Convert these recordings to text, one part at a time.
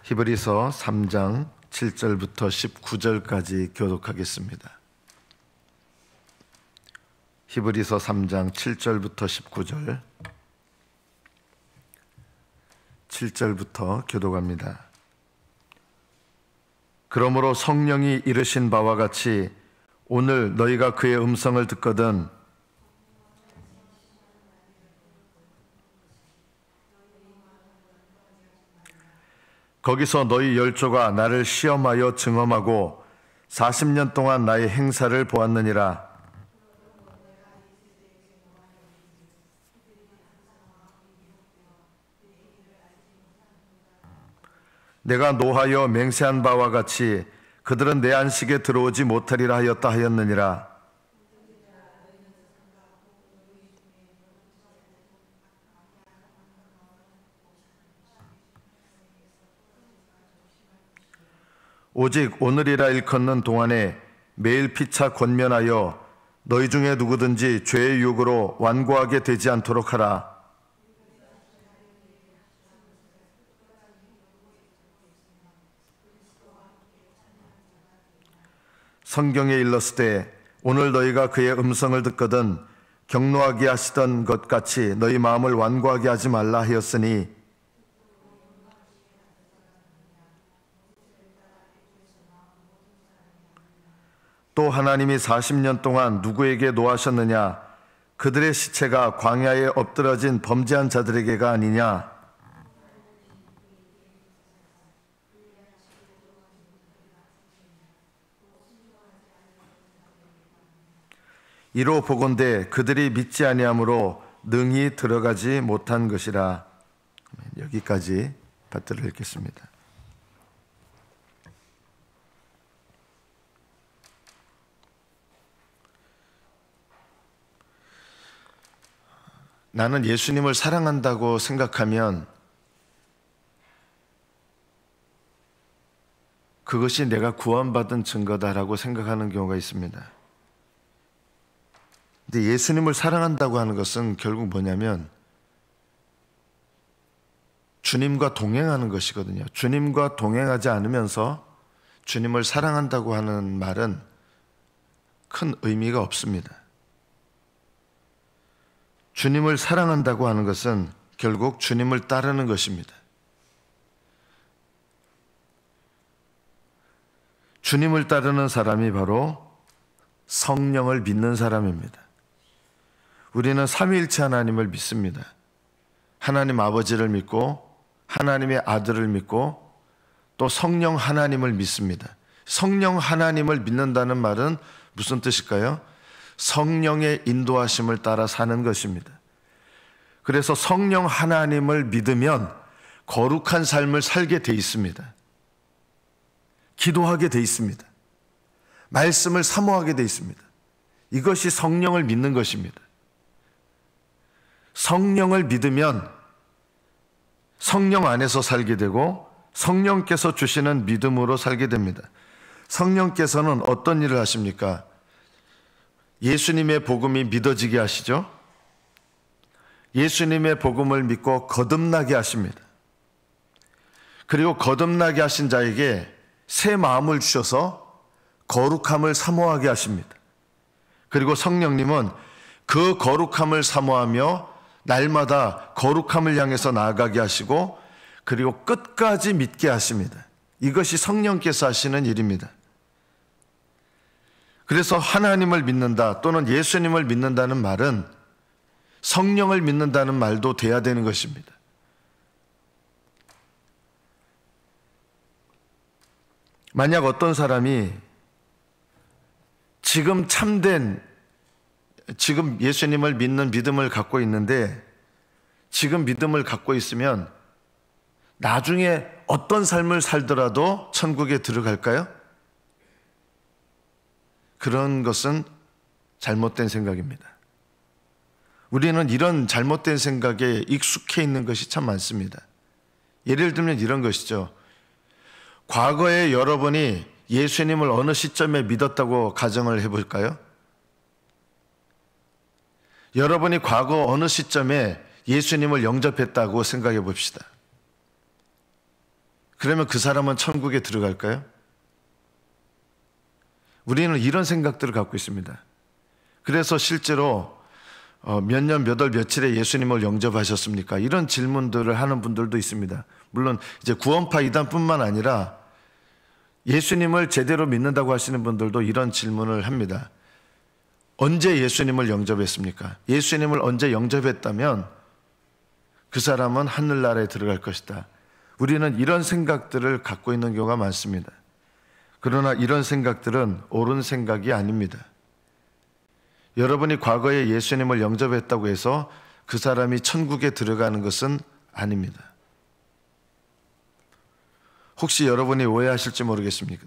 히브리서 3장 7절부터 19절까지 교독하겠습니다. 히브리서 3장 7절부터 19절, 7절부터 교독합니다. 그러므로 성령이 이르신 바와 같이 오늘 너희가 그의 음성을 듣거든 거기서 너희 열조가 나를 시험하여 증험하고 40년 동안 나의 행사를 보았느니라. 내가 노하여 맹세한 바와 같이 그들은 내 안식에 들어오지 못하리라 하였다 하였느니라. 오직 오늘이라 일컫는 동안에 매일 피차 권면하여 너희 중에 누구든지 죄의 유혹으로 완고하게 되지 않도록 하라. 성경에 일렀으되 오늘 너희가 그의 음성을 듣거든 경노하게 하시던 것 같이 너희 마음을 완고하게 하지 말라 하였으니 또 하나님이 40년 동안 누구에게 노하셨느냐? 그들의 시체가 광야에 엎드러진 범죄한 자들에게가 아니냐? 이로 보건대 그들이 믿지 아니함으로 능히 들어가지 못한 것이라. 여기까지 받들어 읽겠습니다. 나는 예수님을 사랑한다고 생각하면 그것이 내가 구원받은 증거다라고 생각하는 경우가 있습니다. 근데 예수님을 사랑한다고 하는 것은 결국 뭐냐면 주님과 동행하는 것이거든요. 주님과 동행하지 않으면서 주님을 사랑한다고 하는 말은 큰 의미가 없습니다. 주님을 사랑한다고 하는 것은 결국 주님을 따르는 것입니다. 주님을 따르는 사람이 바로 성령을 믿는 사람입니다. 우리는 삼위일체 하나님을 믿습니다. 하나님 아버지를 믿고 하나님의 아들을 믿고 또 성령 하나님을 믿습니다. 성령 하나님을 믿는다는 말은 무슨 뜻일까요? 성령의 인도하심을 따라 사는 것입니다. 그래서 성령 하나님을 믿으면 거룩한 삶을 살게 돼 있습니다. 기도하게 돼 있습니다. 말씀을 사모하게 돼 있습니다. 이것이 성령을 믿는 것입니다. 성령을 믿으면 성령 안에서 살게 되고 성령께서 주시는 믿음으로 살게 됩니다. 성령께서는 어떤 일을 하십니까? 예수님의 복음이 믿어지게 하시죠. 예수님의 복음을 믿고 거듭나게 하십니다. 그리고 거듭나게 하신 자에게 새 마음을 주셔서 거룩함을 사모하게 하십니다. 그리고 성령님은 그 거룩함을 사모하며 날마다 거룩함을 향해서 나아가게 하시고 그리고 끝까지 믿게 하십니다. 이것이 성령께서 하시는 일입니다. 그래서 하나님을 믿는다 또는 예수님을 믿는다는 말은 성령을 믿는다는 말도 돼야 되는 것입니다. 만약 어떤 사람이 지금 예수님을 믿는 믿음을 갖고 있는데 지금 믿음을 갖고 있으면 나중에 어떤 삶을 살더라도 천국에 들어갈까요? 그런 것은 잘못된 생각입니다. 우리는 이런 잘못된 생각에 익숙해 있는 것이 참 많습니다. 예를 들면 이런 것이죠. 과거에 여러분이 예수님을 어느 시점에 믿었다고 가정을 해볼까요? 여러분이 과거 어느 시점에 예수님을 영접했다고 생각해 봅시다. 그러면 그 사람은 천국에 들어갈까요? 우리는 이런 생각들을 갖고 있습니다. 그래서 실제로 몇 년, 몇 월, 며칠에 예수님을 영접하셨습니까? 이런 질문들을 하는 분들도 있습니다. 물론 이제 구원파 이단뿐만 아니라 예수님을 제대로 믿는다고 하시는 분들도 이런 질문을 합니다. 언제 예수님을 영접했습니까? 예수님을 언제 영접했다면 그 사람은 하늘나라에 들어갈 것이다. 우리는 이런 생각들을 갖고 있는 경우가 많습니다. 그러나 이런 생각들은 옳은 생각이 아닙니다. 여러분이 과거에 예수님을 영접했다고 해서 그 사람이 천국에 들어가는 것은 아닙니다. 혹시 여러분이 오해하실지 모르겠습니다.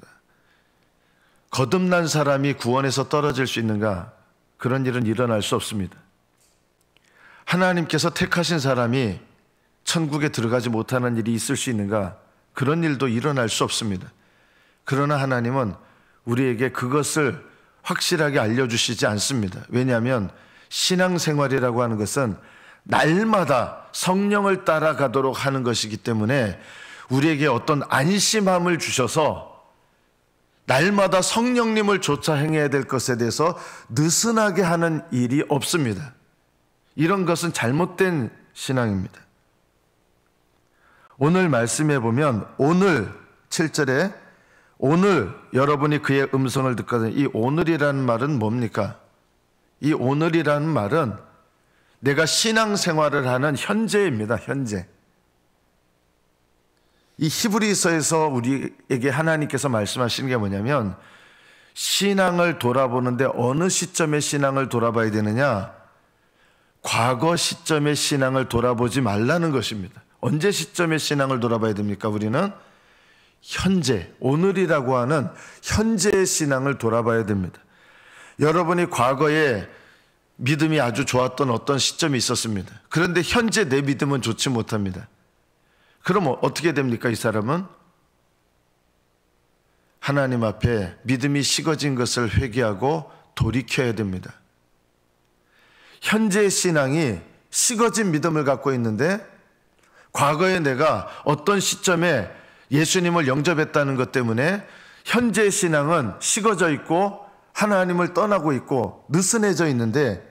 거듭난 사람이 구원에서 떨어질 수 있는가? 그런 일은 일어날 수 없습니다. 하나님께서 택하신 사람이 천국에 들어가지 못하는 일이 있을 수 있는가? 그런 일도 일어날 수 없습니다. 그러나 하나님은 우리에게 그것을 확실하게 알려주시지 않습니다. 왜냐하면 신앙생활이라고 하는 것은 날마다 성령을 따라가도록 하는 것이기 때문에 우리에게 어떤 안심함을 주셔서 날마다 성령님을 쫓아 행해야 될 것에 대해서 느슨하게 하는 일이 없습니다. 이런 것은 잘못된 신앙입니다. 오늘 말씀해 보면 오늘 7절에 오늘 여러분이 그의 음성을 듣거든. 이 오늘이라는 말은 뭡니까? 이 오늘이라는 말은 내가 신앙생활을 하는 현재입니다. 현재. 이 히브리서에서 우리에게 하나님께서 말씀하시는 게 뭐냐면 신앙을 돌아보는데 어느 시점의 신앙을 돌아봐야 되느냐? 과거 시점의 신앙을 돌아보지 말라는 것입니다. 언제 시점의 신앙을 돌아봐야 됩니까? 우리는 현재, 오늘이라고 하는 현재의 신앙을 돌아봐야 됩니다. 여러분이 과거에 믿음이 아주 좋았던 어떤 시점이 있었습니다. 그런데 현재 내 믿음은 좋지 못합니다. 그럼 어떻게 됩니까? 이 사람은 하나님 앞에 믿음이 식어진 것을 회개하고 돌이켜야 됩니다. 현재의 신앙이 식어진 믿음을 갖고 있는데 과거에 내가 어떤 시점에 예수님을 영접했다는 것 때문에 현재의 신앙은 식어져 있고 하나님을 떠나고 있고 느슨해져 있는데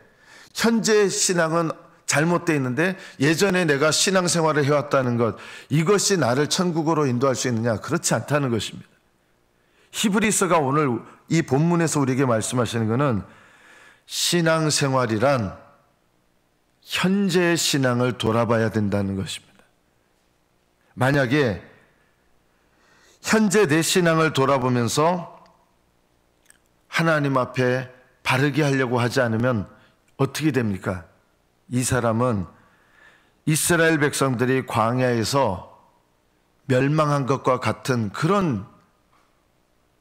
현재의 신앙은 잘못되어 있는데 예전에 내가 신앙생활을 해왔다는 것, 이것이 나를 천국으로 인도할 수 있느냐? 그렇지 않다는 것입니다. 히브리서가 오늘 이 본문에서 우리에게 말씀하시는 것은 신앙생활이란 현재의 신앙을 돌아봐야 된다는 것입니다. 만약에 현재 내 신앙을 돌아보면서 하나님 앞에 바르게 하려고 하지 않으면 어떻게 됩니까? 이 사람은 이스라엘 백성들이 광야에서 멸망한 것과 같은 그런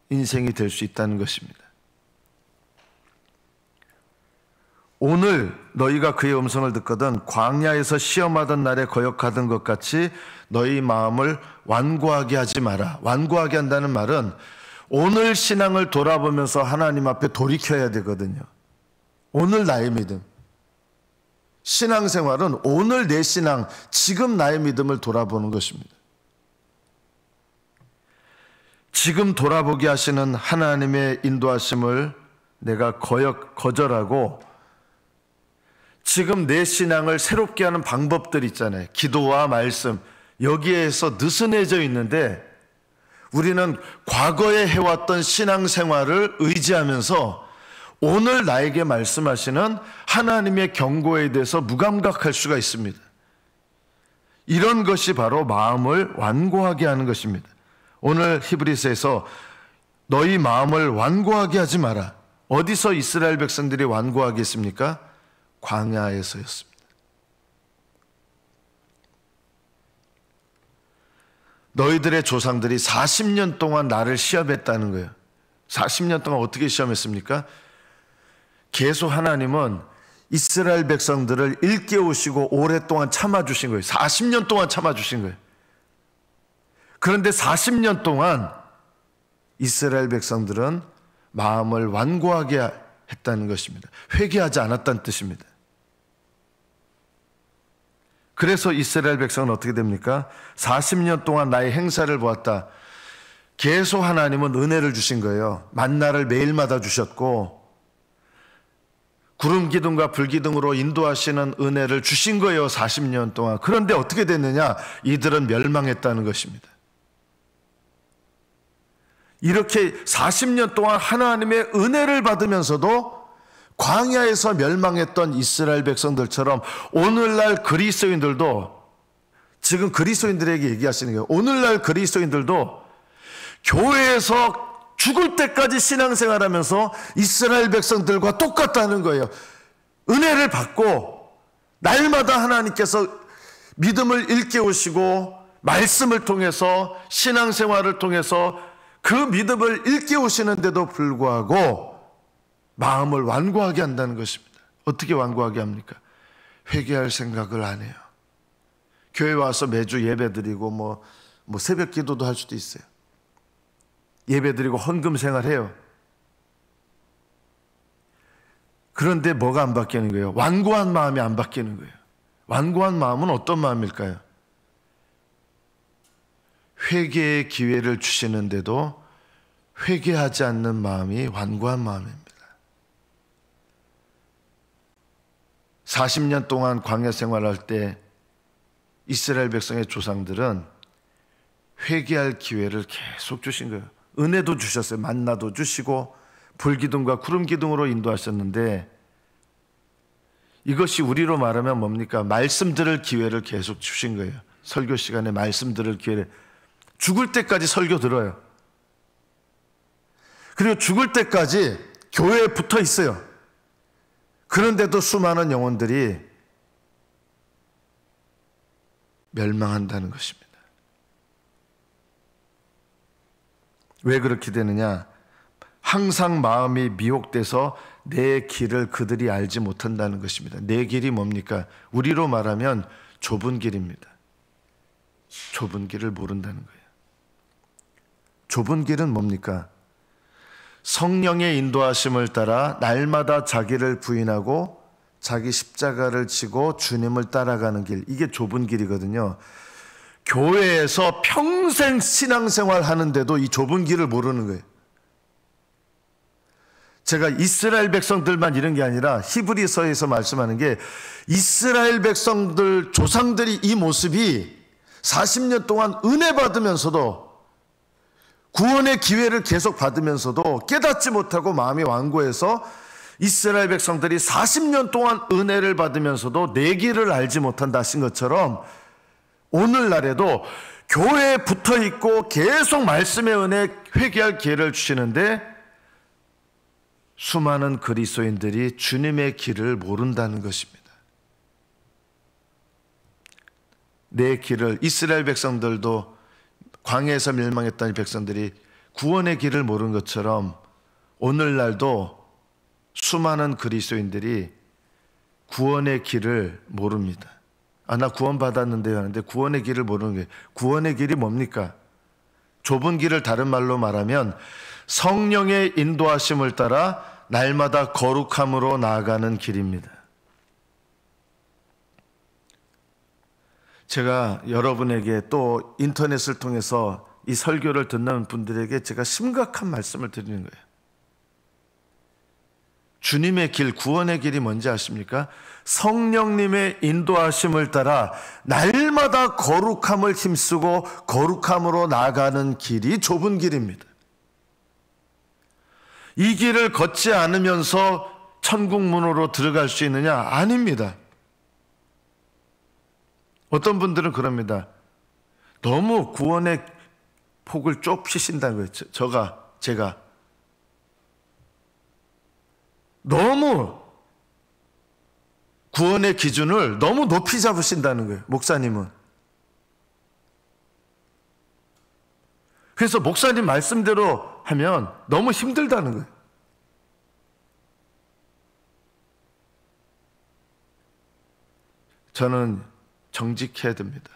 인생이 될 수 있다는 것입니다. 오늘 너희가 그의 음성을 듣거든 광야에서 시험하던 날에 거역하던 것 같이 너희 마음을 완고하게 하지 마라. 완고하게 한다는 말은 오늘 신앙을 돌아보면서 하나님 앞에 돌이켜야 되거든요. 오늘 나의 믿음. 신앙생활은 오늘 내 신앙, 지금 나의 믿음을 돌아보는 것입니다. 지금 돌아보게 하시는 하나님의 인도하심을 내가 거절하고 지금 내 신앙을 새롭게 하는 방법들 있잖아요. 기도와 말씀, 여기에서 느슨해져 있는데 우리는 과거에 해왔던 신앙생활을 의지하면서 오늘 나에게 말씀하시는 하나님의 경고에 대해서 무감각할 수가 있습니다. 이런 것이 바로 마음을 완고하게 하는 것입니다. 오늘 히브리서에서 너희 마음을 완고하게 하지 마라. 어디서 이스라엘 백성들이 완고하게 했습니까? 광야에서였습니다. 너희들의 조상들이 40년 동안 나를 시험했다는 거예요. 40년 동안 어떻게 시험했습니까? 계속 하나님은 이스라엘 백성들을 일깨우시고 오랫동안 참아주신 거예요. 40년 동안 참아주신 거예요. 그런데 40년 동안 이스라엘 백성들은 마음을 완고하게 했다는 것입니다. 회개하지 않았다는 뜻입니다. 그래서 이스라엘 백성은 어떻게 됩니까? 40년 동안 나의 행사를 보았다. 계속 하나님은 은혜를 주신 거예요. 만나를 매일마다 주셨고 구름 기둥과 불 기둥으로 인도하시는 은혜를 주신 거예요. 40년 동안. 그런데 어떻게 됐느냐? 이들은 멸망했다는 것입니다. 이렇게 40년 동안 하나님의 은혜를 받으면서도 광야에서 멸망했던 이스라엘 백성들처럼 오늘날 그리스도인들도, 지금 그리스도인들에게 얘기하시는 거예요. 오늘날 그리스도인들도 교회에서 죽을 때까지 신앙생활하면서 이스라엘 백성들과 똑같다는 거예요. 은혜를 받고 날마다 하나님께서 믿음을 일깨우시고 말씀을 통해서 신앙생활을 통해서 그 믿음을 일깨우시는데도 불구하고 마음을 완고하게 한다는 것입니다. 어떻게 완고하게 합니까? 회개할 생각을 안 해요. 교회 와서 매주 예배드리고 뭐 새벽 기도도 할 수도 있어요. 예배드리고 헌금 생활해요. 그런데 뭐가 안 바뀌는 거예요? 완고한 마음이 안 바뀌는 거예요. 완고한 마음은 어떤 마음일까요? 회개의 기회를 주시는데도 회개하지 않는 마음이 완고한 마음입니다. 40년 동안 광야 생활할 때 이스라엘 백성의 조상들은 회개할 기회를 계속 주신 거예요. 은혜도 주셨어요. 만나도 주시고 불기둥과 구름기둥으로 인도하셨는데 이것이 우리로 말하면 뭡니까? 말씀 들을 기회를 계속 주신 거예요. 설교 시간에 말씀 들을 기회를. 죽을 때까지 설교 들어요. 그리고 죽을 때까지 교회에 붙어 있어요. 그런데도 수많은 영혼들이 멸망한다는 것입니다. 왜 그렇게 되느냐? 항상 마음이 미혹돼서 내 길을 그들이 알지 못한다는 것입니다. 내 길이 뭡니까? 우리로 말하면 좁은 길입니다. 좁은 길을 모른다는 거예요. 좁은 길은 뭡니까? 성령의 인도하심을 따라 날마다 자기를 부인하고 자기 십자가를 지고 주님을 따라가는 길, 이게 좁은 길이거든요. 교회에서 평생 신앙생활 하는데도 이 좁은 길을 모르는 거예요. 제가 이스라엘 백성들만 이런 게 아니라 히브리서에서 말씀하는 게 이스라엘 백성들 조상들이 이 모습이 40년 동안 은혜 받으면서도 구원의 기회를 계속 받으면서도 깨닫지 못하고 마음이 완고해서 이스라엘 백성들이 40년 동안 은혜를 받으면서도 내 길을 알지 못한다 하신 것처럼 오늘날에도 교회에 붙어 있고 계속 말씀의 은혜 회개할 기회를 주시는데 수많은 그리스도인들이 주님의 길을 모른다는 것입니다. 내 길을, 이스라엘 백성들도 광야에서 멸망했던 백성들이 구원의 길을 모르는 것처럼 오늘날도 수많은 그리스도인들이 구원의 길을 모릅니다. 나 구원 받았는데요 하는데 구원의 길을 모르는 게, 구원의 길이 뭡니까? 좁은 길을 다른 말로 말하면 성령의 인도하심을 따라 날마다 거룩함으로 나아가는 길입니다. 제가 여러분에게 또 인터넷을 통해서 이 설교를 듣는 분들에게 제가 심각한 말씀을 드리는 거예요. 주님의 길, 구원의 길이 뭔지 아십니까? 성령님의 인도하심을 따라 날마다 거룩함을 힘쓰고 거룩함으로 나아가는 길이 좁은 길입니다. 이 길을 걷지 않으면서 천국 문으로 들어갈 수 있느냐? 아닙니다. 어떤 분들은 그럽니다. 너무 구원의 폭을 좁히신다는 거예요. 제가 너무 구원의 기준을 너무 높이 잡으신다는 거예요. 목사님은. 그래서 목사님 말씀대로 하면 너무 힘들다는 거예요. 저는 정직해야 됩니다.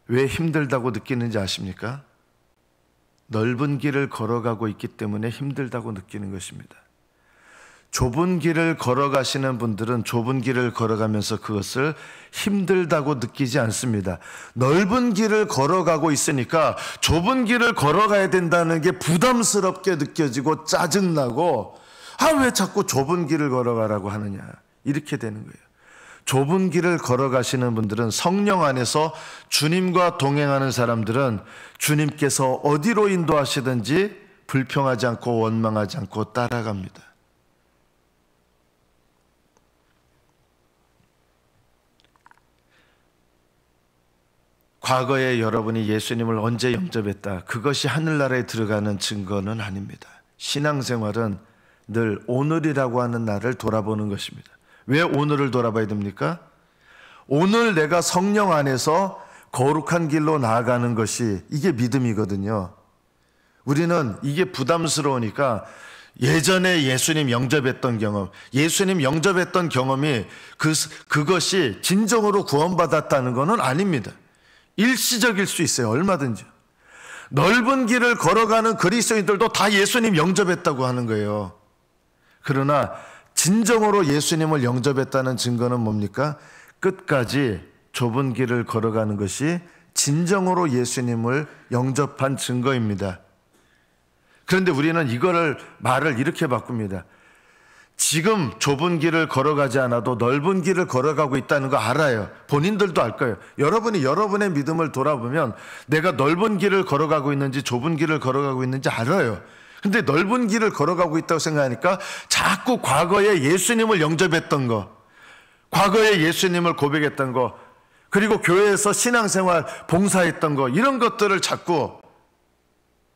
왜 힘들다고 느끼는지 아십니까? 넓은 길을 걸어가고 있기 때문에 힘들다고 느끼는 것입니다. 좁은 길을 걸어가시는 분들은 좁은 길을 걸어가면서 그것을 힘들다고 느끼지 않습니다. 넓은 길을 걸어가고 있으니까 좁은 길을 걸어가야 된다는 게 부담스럽게 느껴지고 짜증나고, 왜 자꾸 좁은 길을 걸어가라고 하느냐, 이렇게 되는 거예요. 좁은 길을 걸어가시는 분들은, 성령 안에서 주님과 동행하는 사람들은 주님께서 어디로 인도하시든지 불평하지 않고 원망하지 않고 따라갑니다. 과거에 여러분이 예수님을 언제 영접했다, 그것이 하늘나라에 들어가는 증거는 아닙니다. 신앙생활은 늘 오늘이라고 하는 날을 돌아보는 것입니다. 왜 오늘을 돌아봐야 됩니까? 오늘 내가 성령 안에서 거룩한 길로 나아가는 것이, 이게 믿음이거든요. 우리는 이게 부담스러우니까 예전에 예수님 영접했던 경험, 예수님 영접했던 경험이 그것이 진정으로 구원받았다는 것은 아닙니다. 일시적일 수 있어요. 얼마든지. 넓은 길을 걸어가는 그리스도인들도 다 예수님 영접했다고 하는 거예요. 그러나 진정으로 예수님을 영접했다는 증거는 뭡니까? 끝까지 좁은 길을 걸어가는 것이 진정으로 예수님을 영접한 증거입니다. 그런데 우리는 이거를 말을 이렇게 바꿉니다. 지금 좁은 길을 걸어가지 않아도 넓은 길을 걸어가고 있다는 거 알아요. 본인들도 알 거예요. 여러분이 여러분의 믿음을 돌아보면 내가 넓은 길을 걸어가고 있는지 좁은 길을 걸어가고 있는지 알아요. 근데 넓은 길을 걸어가고 있다고 생각하니까 자꾸 과거에 예수님을 영접했던 거, 과거에 예수님을 고백했던 거, 그리고 교회에서 신앙생활 봉사했던 거, 이런 것들을 자꾸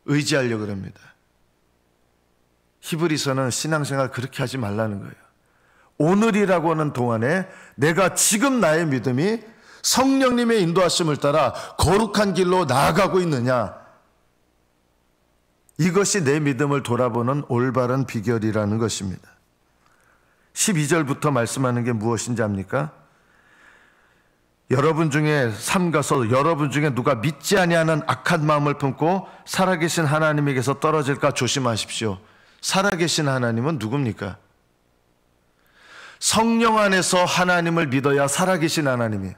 의지하려고 합니다. 히브리서는 신앙생활 그렇게 하지 말라는 거예요. 오늘이라고 하는 동안에 내가 지금 나의 믿음이 성령님의 인도하심을 따라 거룩한 길로 나아가고 있느냐, 이것이 내 믿음을 돌아보는 올바른 비결이라는 것입니다. 12절부터 말씀하는 게 무엇인지 압니까? 여러분 중에 삼가서 여러분 중에 누가 믿지 아니하는 악한 마음을 품고 살아계신 하나님에게서 떨어질까 조심하십시오. 살아계신 하나님은 누굽니까? 성령 안에서 하나님을 믿어야 살아계신 하나님이에요.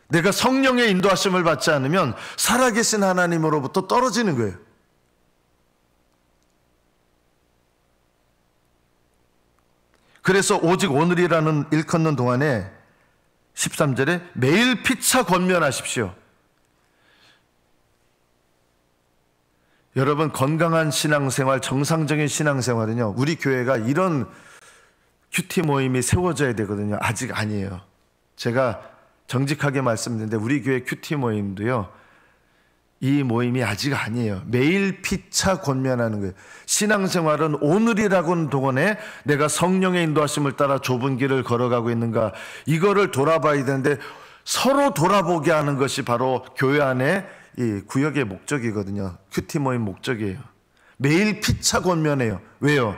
내가 성령의 인도하심을 받지 않으면 살아계신 하나님으로부터 떨어지는 거예요. 그래서 오직 오늘이라는 일컫는 동안에 13절에 매일 피차 권면하십시오. 여러분, 건강한 신앙생활, 정상적인 신앙생활은요, 우리 교회가 이런 큐티 모임이 세워져야 되거든요. 아직 아니에요. 제가 정직하게 말씀드리는데 우리 교회 큐티 모임도요, 이 모임이 아직 아니에요. 매일 피차 권면하는 거예요. 신앙생활은 오늘이라고 하는 동안에 내가 성령의 인도하심을 따라 좁은 길을 걸어가고 있는가, 이거를 돌아봐야 되는데, 서로 돌아보게 하는 것이 바로 교회 안에 이 구역의 목적이거든요. 큐티 모임 목적이에요. 매일 피차 권면해요. 왜요?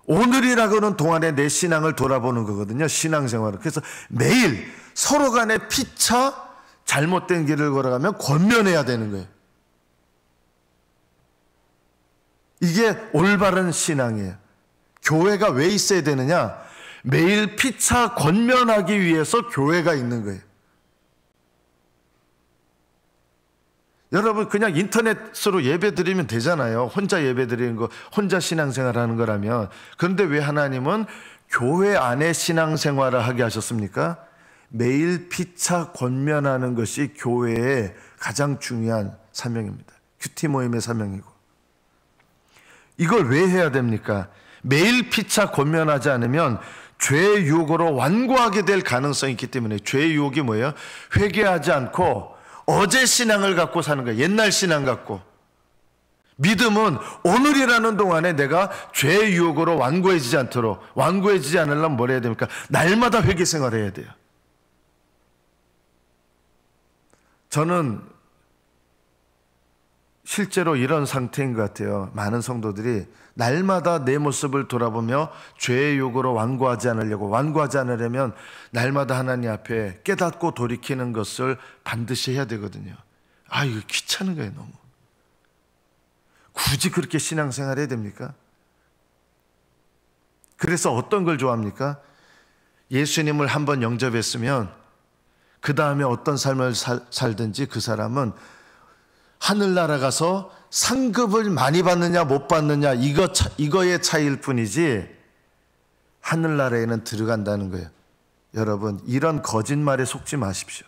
오늘이라고 하는 동안에 내 신앙을 돌아보는 거거든요. 신앙생활은. 그래서 매일 서로 간에 피차, 잘못된 길을 걸어가면 권면해야 되는 거예요. 이게 올바른 신앙이에요. 교회가 왜 있어야 되느냐? 매일 피차 권면하기 위해서 교회가 있는 거예요. 여러분, 그냥 인터넷으로 예배 드리면 되잖아요. 혼자 예배 드리는 거, 혼자 신앙생활 하는 거라면. 그런데 왜 하나님은 교회 안에 신앙생활을 하게 하셨습니까? 매일 피차 권면하는 것이 교회의 가장 중요한 사명입니다. 큐티 모임의 사명이고. 이걸 왜 해야 됩니까? 매일 피차 권면하지 않으면 죄의 유혹으로 완고하게 될 가능성이 있기 때문에. 죄의 유혹이 뭐예요? 회개하지 않고 어제 신앙을 갖고 사는 거예요. 옛날 신앙 갖고. 믿음은 오늘이라는 동안에 내가 죄의 유혹으로 완고해지지 않도록, 완고해지지 않으려면 뭘 해야 됩니까? 날마다 회개 생활을 해야 돼요. 저는 실제로 이런 상태인 것 같아요. 많은 성도들이 날마다 내 모습을 돌아보며 죄의 욕으로 완고하지 않으려면 날마다 하나님 앞에 깨닫고 돌이키는 것을 반드시 해야 되거든요. 이거 귀찮은 거예요. 너무. 굳이 그렇게 신앙생활 해야 됩니까? 그래서 어떤 걸 좋아합니까? 예수님을 한번 영접했으면 그 다음에 어떤 삶을 살든지 그 사람은 하늘나라 가서 상급을 많이 받느냐 못 받느냐 이거의 차이일 뿐이지 하늘나라에는 들어간다는 거예요. 여러분, 이런 거짓말에 속지 마십시오.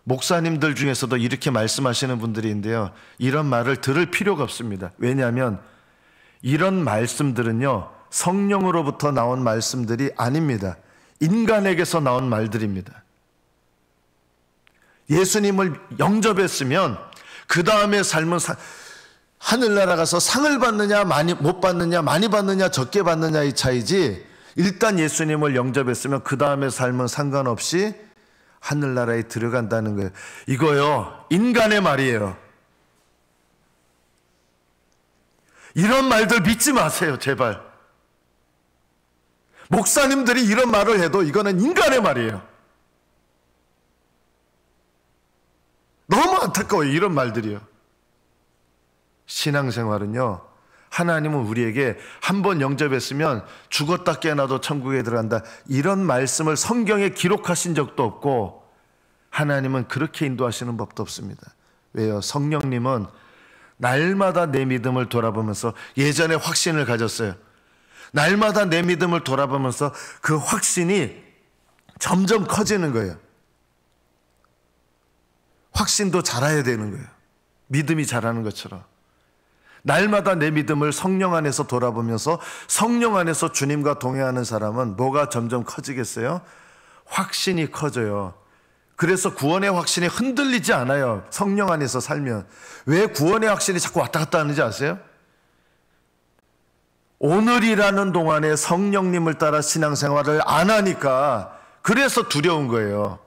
목사님들 중에서도 이렇게 말씀하시는 분들이 있는데요, 이런 말을 들을 필요가 없습니다. 왜냐하면 이런 말씀들은요, 성령으로부터 나온 말씀들이 아닙니다. 인간에게서 나온 말들입니다. 예수님을 영접했으면 그 다음에 삶은 하늘나라 가서 상을 받느냐 많이 못 받느냐, 많이 받느냐 적게 받느냐의 차이지, 일단 예수님을 영접했으면 그 다음에 삶은 상관없이 하늘나라에 들어간다는 거예요. 이거요, 인간의 말이에요. 이런 말들 믿지 마세요, 제발. 목사님들이 이런 말을 해도 이거는 인간의 말이에요. 너무 안타까워요, 이런 말들이요. 신앙생활은요, 하나님은 우리에게 한번 영접했으면 죽었다 깨어나도 천국에 들어간다, 이런 말씀을 성경에 기록하신 적도 없고 하나님은 그렇게 인도하시는 법도 없습니다. 왜요? 성령님은 날마다 내 믿음을 돌아보면서 예전에 확신을 가졌어요. 날마다 내 믿음을 돌아보면서 그 확신이 점점 커지는 거예요. 확신도 자라야 되는 거예요. 믿음이 자라는 것처럼. 날마다 내 믿음을 성령 안에서 돌아보면서 성령 안에서 주님과 동행하는 사람은 뭐가 점점 커지겠어요? 확신이 커져요. 그래서 구원의 확신이 흔들리지 않아요, 성령 안에서 살면. 왜 구원의 확신이 자꾸 왔다 갔다 하는지 아세요? 오늘이라는 동안에 성령님을 따라 신앙생활을 안 하니까 그래서 두려운 거예요.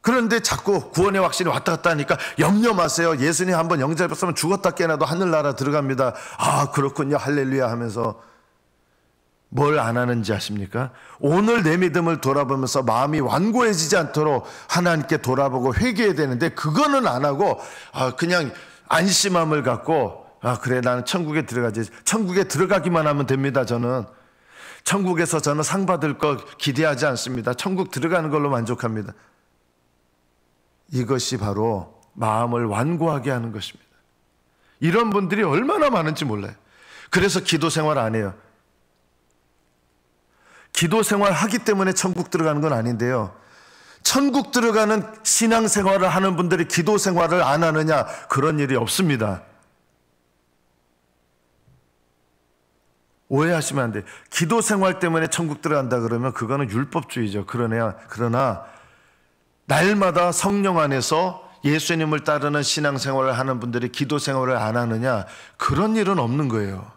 그런데 자꾸 구원의 확신이 왔다 갔다 하니까 염려 마세요. 예수님 한번 영접했으면 죽었다 깨어나도 하늘나라 들어갑니다. 아, 그렇군요, 할렐루야 하면서 뭘 안 하는지 아십니까? 오늘 내 믿음을 돌아보면서 마음이 완고해지지 않도록 하나님께 돌아보고 회개해야 되는데 그거는 안 하고 그냥 안심함을 갖고 그래, 나는 천국에 들어가지. 천국에 들어가기만 하면 됩니다. 저는 천국에서 저는 상 받을 거 기대하지 않습니다. 천국 들어가는 걸로 만족합니다. 이것이 바로 마음을 완고하게 하는 것입니다. 이런 분들이 얼마나 많은지 몰라요. 그래서 기도 생활 안 해요. 기도 생활 하기 때문에 천국 들어가는 건 아닌데요, 천국 들어가는 신앙생활을 하는 분들이 기도 생활을 안 하느냐, 그런 일이 없습니다. 오해하시면 안 돼요. 기도 생활 때문에 천국 들어간다 그러면 그거는 율법주의죠. 그러나 날마다 성령 안에서 예수님을 따르는 신앙생활을 하는 분들이 기도 생활을 안 하느냐, 그런 일은 없는 거예요.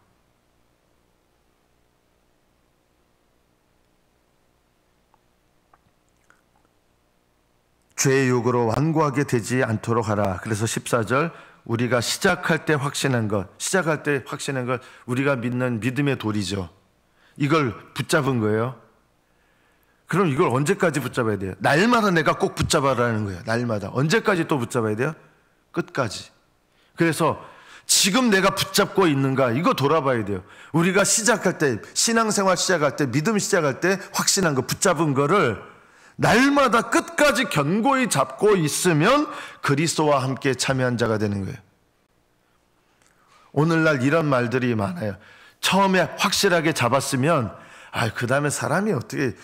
죄의 욕으로 완고하게 되지 않도록 하라. 그래서 14절, 우리가 시작할 때 확신한 것, 우리가 믿는 믿음의 돌이죠. 이걸 붙잡은 거예요. 그럼 이걸 언제까지 붙잡아야 돼요? 날마다 내가 꼭 붙잡아라는 거예요. 날마다. 언제까지 또 붙잡아야 돼요? 끝까지. 그래서 지금 내가 붙잡고 있는가, 이거 돌아봐야 돼요. 우리가 시작할 때, 신앙생활 시작할 때, 믿음 시작할 때 확신한 거, 붙잡은 거를 날마다 끝까지 견고히 잡고 있으면 그리스도와 함께 참여한 자가 되는 거예요. 오늘날 이런 말들이 많아요. 처음에 확실하게 잡았으면 그 다음에 사람이 어떻게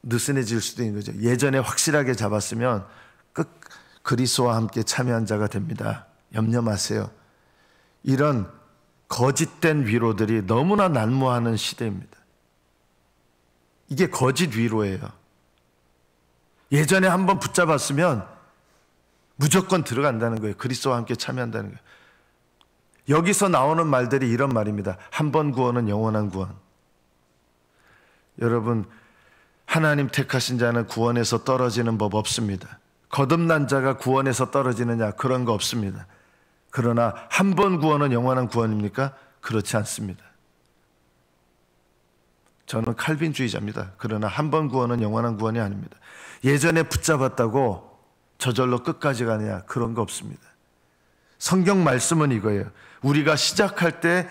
느슨해질 수도 있는 거죠. 예전에 확실하게 잡았으면 그리스도와 함께 참여한 자가 됩니다. 염려 마세요. 이런 거짓된 위로들이 너무나 난무하는 시대입니다. 이게 거짓 위로예요. 예전에 한번 붙잡았으면 무조건 들어간다는 거예요. 그리스도와 함께 참여한다는 거예요. 여기서 나오는 말들이 이런 말입니다. 한 번 구원은 영원한 구원. 여러분, 하나님 택하신 자는 구원에서 떨어지는 법 없습니다. 거듭난 자가 구원에서 떨어지느냐, 그런 거 없습니다. 그러나 한 번 구원은 영원한 구원입니까? 그렇지 않습니다. 저는 칼빈주의자입니다. 그러나 한 번 구원은 영원한 구원이 아닙니다. 예전에 붙잡았다고 저절로 끝까지 가느냐, 그런 거 없습니다. 성경 말씀은 이거예요. 우리가 시작할 때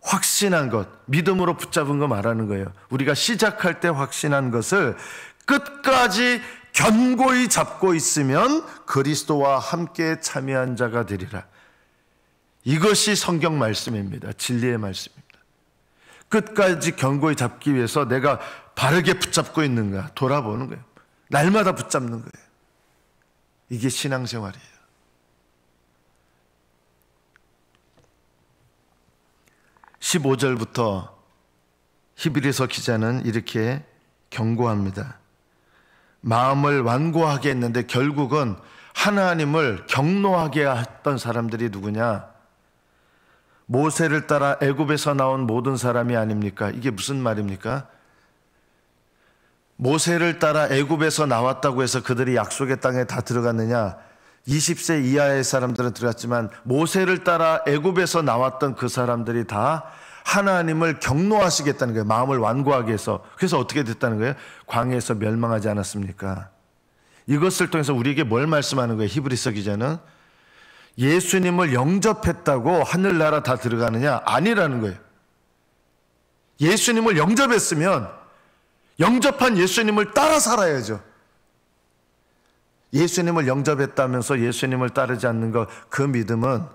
확신한 것, 믿음으로 붙잡은 거 말하는 거예요. 우리가 시작할 때 확신한 것을 끝까지 견고히 잡고 있으면 그리스도와 함께 참여한 자가 되리라. 이것이 성경 말씀입니다. 진리의 말씀입니다. 끝까지 견고히 잡기 위해서 내가 바르게 붙잡고 있는가 돌아보는 거예요. 날마다 붙잡는 거예요. 이게 신앙생활이에요. (15절부터) 히브리서 기자는 이렇게 경고합니다. 마음을 완고하게 했는데 결국은 하나님을 경노하게 했던 사람들이 누구냐? 모세를 따라 애굽에서 나온 모든 사람이 아닙니까? 이게 무슨 말입니까? 모세를 따라 애굽에서 나왔다고 해서 그들이 약속의 땅에 다 들어갔느냐? 20세 이하의 사람들은 들어갔지만 모세를 따라 애굽에서 나왔던 그 사람들이 다 하나님을 경노하시겠다는 거예요. 마음을 완고하게 해서. 그래서 어떻게 됐다는 거예요? 광야에서 멸망하지 않았습니까? 이것을 통해서 우리에게 뭘 말씀하는 거예요? 히브리서 기자는 예수님을 영접했다고 하늘나라 다 들어가느냐? 아니라는 거예요. 예수님을 영접했으면 영접한 예수님을 따라 살아야죠. 예수님을 영접했다면서 예수님을 따르지 않는 것, 그 믿음은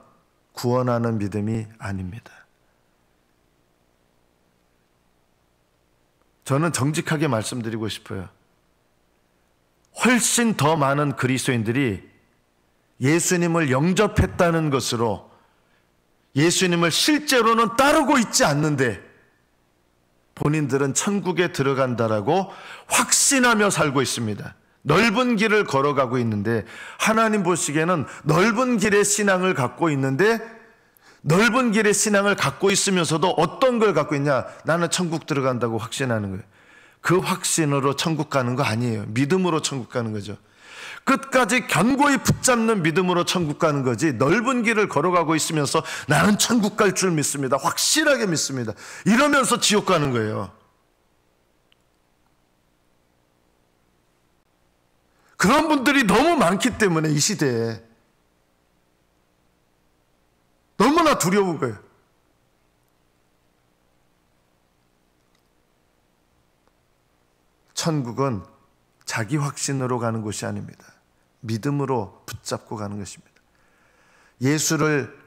구원하는 믿음이 아닙니다. 저는 정직하게 말씀드리고 싶어요. 훨씬 더 많은 그리스도인들이 예수님을 영접했다는 것으로 예수님을 실제로는 따르고 있지 않는데 본인들은 천국에 들어간다라고 확신하며 살고 있습니다. 넓은 길을 걸어가고 있는데 하나님 보시기에는 넓은 길의 신앙을 갖고 있는데 넓은 길의 신앙을 갖고 있으면서도 어떤 걸 갖고 있냐? 나는 천국 들어간다고 확신하는 거예요. 그 확신으로 천국 가는 거 아니에요. 믿음으로 천국 가는 거죠. 끝까지 견고히 붙잡는 믿음으로 천국 가는 거지, 넓은 길을 걸어가고 있으면서 나는 천국 갈 줄 믿습니다, 확실하게 믿습니다, 이러면서 지옥 가는 거예요. 그런 분들이 너무 많기 때문에 이 시대에 너무나 두려운 거예요. 천국은 자기 확신으로 가는 곳이 아닙니다. 믿음으로 붙잡고 가는 것입니다.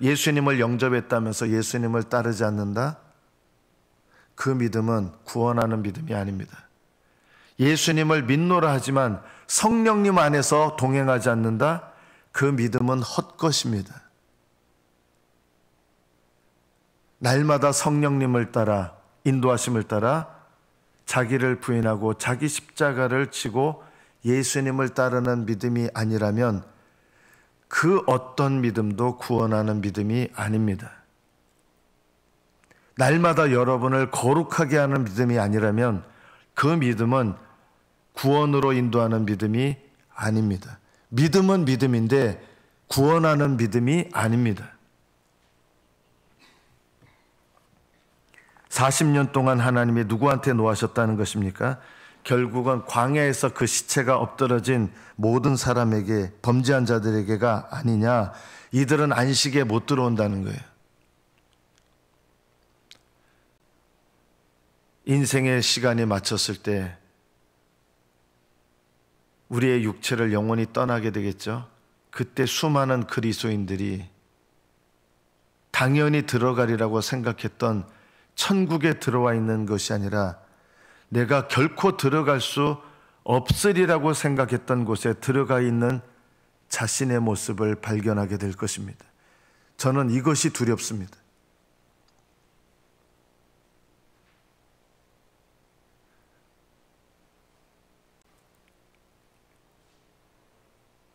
예수님을 영접했다면서 예수님을 따르지 않는다? 그 믿음은 구원하는 믿음이 아닙니다. 예수님을 믿노라 하지만 성령님 안에서 동행하지 않는다? 그 믿음은 헛것입니다. 날마다 성령님을 따라, 인도하심을 따라 자기를 부인하고 자기 십자가를 지고 예수님을 따르는 믿음이 아니라면 그 어떤 믿음도 구원하는 믿음이 아닙니다. 날마다 여러분을 거룩하게 하는 믿음이 아니라면 그 믿음은 구원으로 인도하는 믿음이 아닙니다. 믿음은 믿음인데 구원하는 믿음이 아닙니다. 40년 동안 하나님이 누구한테 노하셨다는 것입니까? 결국은 광야에서 그 시체가 엎드러진 모든 사람에게, 범죄한 자들에게가 아니냐. 이들은 안식에 못 들어온다는 거예요. 인생의 시간이 마쳤을 때 우리의 육체를 영원히 떠나게 되겠죠. 그때 수많은 그리스도인들이 당연히 들어가리라고 생각했던 천국에 들어와 있는 것이 아니라 내가 결코 들어갈 수 없으리라고 생각했던 곳에 들어가 있는 자신의 모습을 발견하게 될 것입니다. 저는 이것이 두렵습니다.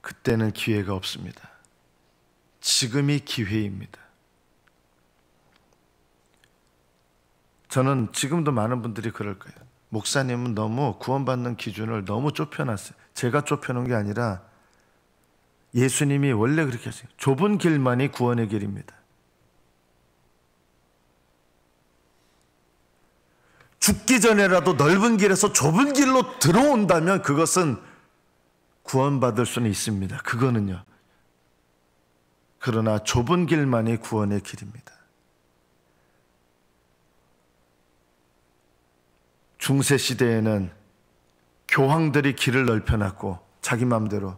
그때는 기회가 없습니다. 지금이 기회입니다. 저는 지금도 많은 분들이 그럴 거예요. 목사님은 너무 구원받는 기준을 너무 좁혀놨어요. 제가 좁혀놓은 게 아니라 예수님이 원래 그렇게 하세요. 좁은 길만이 구원의 길입니다. 죽기 전에라도 넓은 길에서 좁은 길로 들어온다면 그것은 구원받을 수는 있습니다. 그거는요. 그러나 좁은 길만이 구원의 길입니다. 중세 시대에는 교황들이 길을 넓혀놨고 자기 마음대로,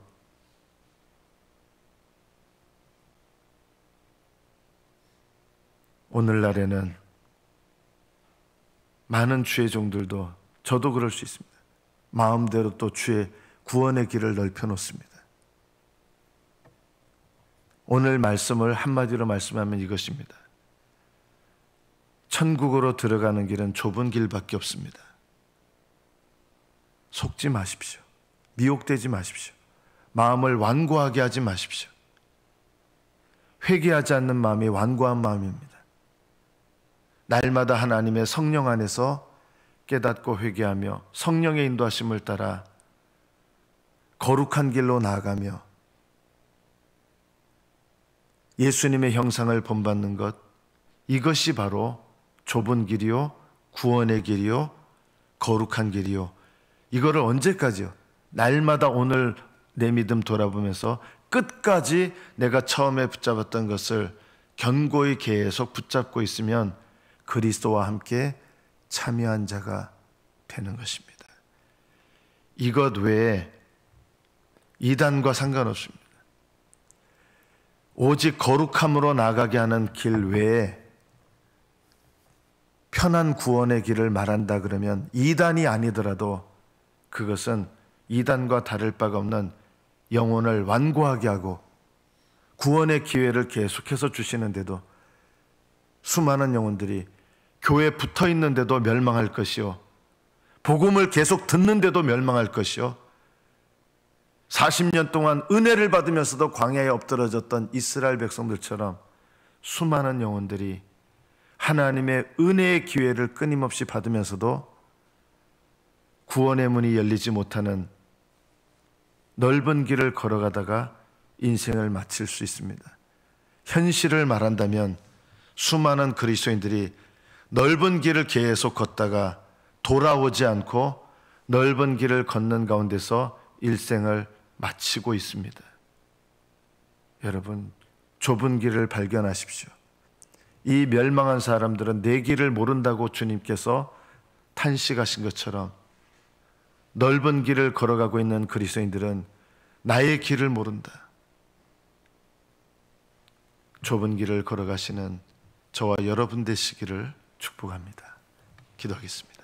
오늘날에는 많은 주의 종들도, 저도 그럴 수 있습니다, 마음대로 또 주의 구원의 길을 넓혀 놓습니다. 오늘 말씀을 한마디로 말씀하면 이것입니다. 천국으로 들어가는 길은 좁은 길밖에 없습니다. 속지 마십시오. 미혹되지 마십시오. 마음을 완고하게 하지 마십시오. 회개하지 않는 마음이 완고한 마음입니다. 날마다 하나님의 성령 안에서 깨닫고 회개하며 성령의 인도하심을 따라 거룩한 길로 나아가며 예수님의 형상을 본받는 것, 이것이 바로 좁은 길이요, 구원의 길이요, 거룩한 길이요. 이거를 언제까지요? 날마다 오늘 내 믿음 돌아보면서 끝까지 내가 처음에 붙잡았던 것을 견고히 계속 붙잡고 있으면 그리스도와 함께 참여한 자가 되는 것입니다. 이것 외에 이단과 상관없습니다. 오직 거룩함으로 나가게 하는 길 외에 편한 구원의 길을 말한다 그러면 이단이 아니더라도 그것은 이단과 다를 바가 없는 영혼을 완고하게 하고 구원의 기회를 계속해서 주시는데도 수많은 영혼들이 교회에 붙어 있는데도 멸망할 것이요, 복음을 계속 듣는데도 멸망할 것이요, 40년 동안 은혜를 받으면서도 광야에 엎드러졌던 이스라엘 백성들처럼 수많은 영혼들이 하나님의 은혜의 기회를 끊임없이 받으면서도 구원의 문이 열리지 못하는 넓은 길을 걸어가다가 인생을 마칠 수 있습니다. 현실을 말한다면 수많은 그리스도인들이 넓은 길을 계속 걷다가 돌아오지 않고 넓은 길을 걷는 가운데서 일생을 마치고 있습니다. 여러분, 좁은 길을 발견하십시오. 이 멸망한 사람들은 내 길을 모른다고 주님께서 탄식하신 것처럼 넓은 길을 걸어가고 있는 그리스도인들은 나의 길을 모른다. 좁은 길을 걸어가시는 저와 여러분 되시기를 축복합니다. 기도하겠습니다.